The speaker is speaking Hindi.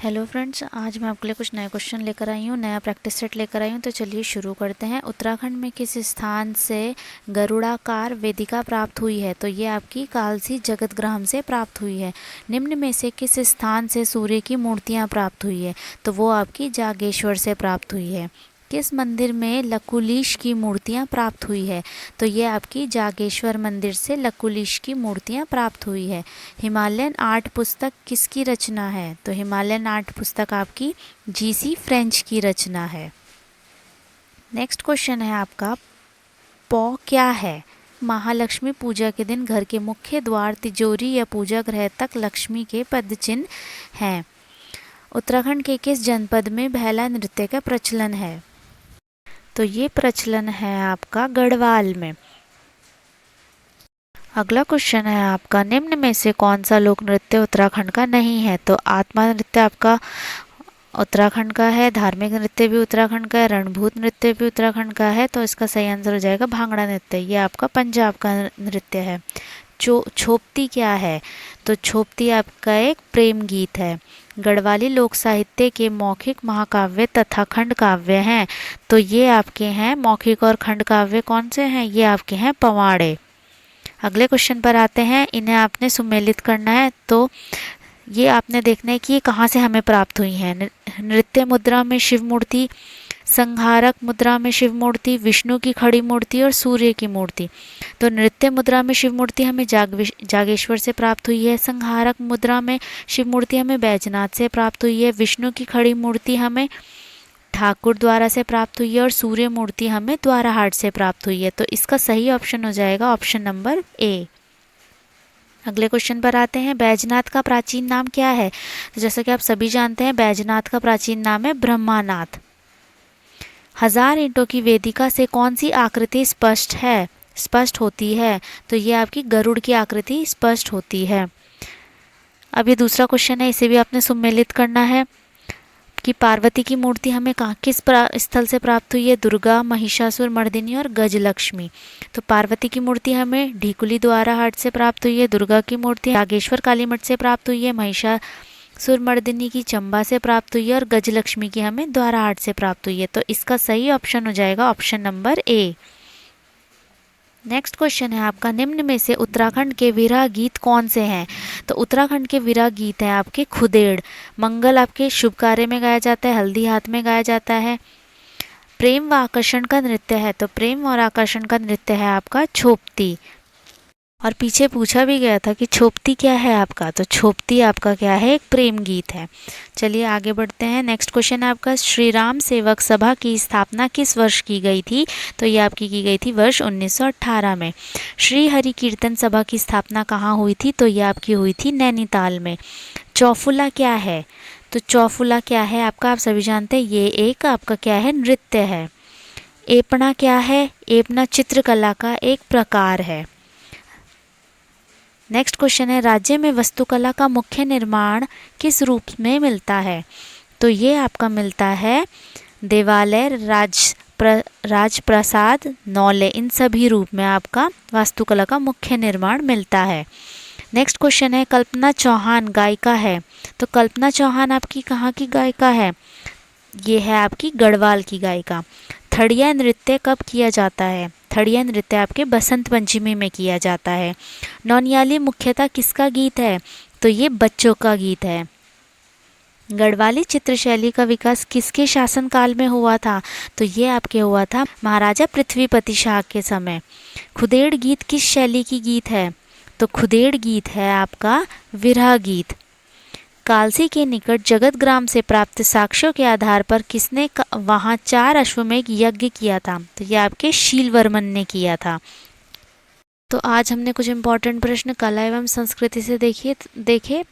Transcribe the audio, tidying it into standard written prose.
हेलो फ्रेंड्स, आज मैं आपके लिए कुछ नए क्वेश्चन लेकर आई हूँ, नया प्रैक्टिस सेट लेकर आई हूँ। तो चलिए शुरू करते हैं। उत्तराखंड में किस स्थान से गरुड़ाकार वेदिका प्राप्त हुई है? तो ये आपकी कालसी जगतग्राम से प्राप्त हुई है। निम्न में से किस स्थान से सूर्य की मूर्तियाँ प्राप्त हुई है? तो वो आपकी जागेश्वर से प्राप्त हुई है। किस मंदिर में लकुलिश की मूर्तियाँ प्राप्त हुई है? तो ये आपकी जागेश्वर मंदिर से लकुलिश की मूर्तियाँ प्राप्त हुई है। हिमालयन आर्ट पुस्तक किसकी रचना है? तो हिमालयन आर्ट पुस्तक आपकी जीसी फ्रेंच की रचना है। नेक्स्ट क्वेश्चन है आपका, पौ क्या है? महालक्ष्मी पूजा के दिन घर के मुख्य द्वार, तिजोरी या पूजा गृह तक लक्ष्मी के पद चिन्ह हैं। उत्तराखंड के किस जनपद में भैला नृत्य का प्रचलन है? तो ये प्रचलन है आपका गढ़वाल में। अगला क्वेश्चन है आपका, निम्न में से कौन सा लोक नृत्य उत्तराखंड का नहीं है? तो आत्मा नृत्य आपका उत्तराखंड का है, धार्मिक नृत्य भी उत्तराखंड का है, रणभूत नृत्य भी उत्तराखंड का है। तो इसका सही आंसर हो जाएगा भांगड़ा नृत्य। ये आपका पंजाब का नृत्य है। छोपती क्या है? तो छोपती आपका एक प्रेम गीत है। गढ़वाली लोक साहित्य के मौखिक महाकाव्य तथा खंड काव्य हैं। तो ये आपके हैं मौखिक और खंड काव्य कौन से हैं? ये आपके हैं पवाड़े। अगले क्वेश्चन पर आते हैं। इन्हें आपने सुमेलित करना है। तो ये आपने देखना है कि ये कहाँ से हमें प्राप्त हुई हैं। नृत्य मुद्रा में शिव मूर्ति, संहारक मुद्रा में शिव मूर्ति, विष्णु की खड़ी मूर्ति और सूर्य की मूर्ति। तो नृत्य मुद्रा में शिव मूर्ति हमें जागेश्वर से प्राप्त हुई है। संहारक मुद्रा में शिव मूर्ति हमें बैजनाथ से प्राप्त हुई है। विष्णु की खड़ी मूर्ति हमें ठाकुर द्वारा से प्राप्त हुई है और सूर्य मूर्ति हमें द्वाराहाट से प्राप्त हुई है। तो इसका सही ऑप्शन हो जाएगा ऑप्शन नंबर ए। अगले क्वेश्चन पर आते हैं। बैजनाथ का प्राचीन नाम क्या है? तो जैसा कि आप सभी जानते हैं, बैजनाथ का प्राचीन नाम है ब्रह्मानाथ। 1000 ईंटों की वेदिका से कौन सी आकृति स्पष्ट होती है? तो ये आपकी गरुड़ की आकृति स्पष्ट होती है। अब ये दूसरा क्वेश्चन है, इसे भी आपने सुमेलित करना है कि पार्वती की मूर्ति हमें किस स्थल से प्राप्त हुई है? दुर्गा, महिषासुर मर्दिनी और गजलक्ष्मी। तो पार्वती की मूर्ति हमें ढीकुली द्वाराहाट से प्राप्त हुई है। दुर्गा की मूर्ति नागेश्वर काली मठ से प्राप्त हुई है। महिषासुर मर्दिनी की चंबा से प्राप्त हुई है और गजलक्ष्मी की हमें द्वाराहाट से प्राप्त हुई है। तो इसका सही ऑप्शन हो जाएगा option number A. Next question है आपका, निम्न में से उत्तराखंड के विरह गीत कौन से हैं? तो उत्तराखंड के विरह गीत हैं आपके खुदेड़। मंगल आपके शुभ कार्य में गाया जाता है, हल्दी हाथ में गाया जाता है। प्रेम व आकर्षण का नृत्य है, तो प्रेम और आकर्षण का नृत्य है आपका छोपती। और पीछे पूछा भी गया था कि छोपती क्या है आपका? तो छोपती आपका क्या है? एक प्रेम गीत है। चलिए आगे बढ़ते हैं। नेक्स्ट क्वेश्चन है आपका, श्री राम सेवक सभा की स्थापना किस वर्ष की गई थी? तो ये आपकी की गई थी वर्ष 1918 में। श्री हरि कीर्तन सभा की स्थापना कहाँ हुई थी? तो ये आपकी हुई थी नैनीताल में। चौफुला क्या है? तो चौफुला क्या है आपका? आप सभी जानते हैं, ये एक आपका क्या है? नृत्य है। एपना क्या है? एपना चित्रकला का एक प्रकार है। नेक्स्ट क्वेश्चन है, राज्य में वास्तुकला का मुख्य निर्माण किस रूप में मिलता है? तो ये आपका मिलता है देवालय, राजप्रसाद, नौले, इन सभी रूप में आपका वास्तुकला का मुख्य निर्माण मिलता है। नेक्स्ट क्वेश्चन है, कल्पना चौहान गायिका है। तो कल्पना चौहान आपकी कहाँ की गायिका है? ये है आपकी गढ़वाल की गायिका। थड़िया नृत्य कब किया जाता है? थड़िया नृत्य आपके बसंत पंचमी में किया जाता है। नौनियाली मुख्यतः किसका गीत है? तो ये बच्चों का गीत है। गढ़वाली चित्रशैली का विकास किसके शासनकाल में हुआ था? तो ये आपके हुआ था महाराजा पृथ्वीपति शाह के समय। खुदेड़ गीत किस शैली की गीत है? तो खुदेड़ गीत है आपका विरह गीत। कालसी के निकट जगतग्राम से प्राप्त साक्ष्यों के आधार पर किसने वहां 4 अश्वमेध यज्ञ किया था? तो ये आपके शीलवर्मन ने किया था। तो आज हमने कुछ इंपॉर्टेंट प्रश्न कला एवं संस्कृति से देखे।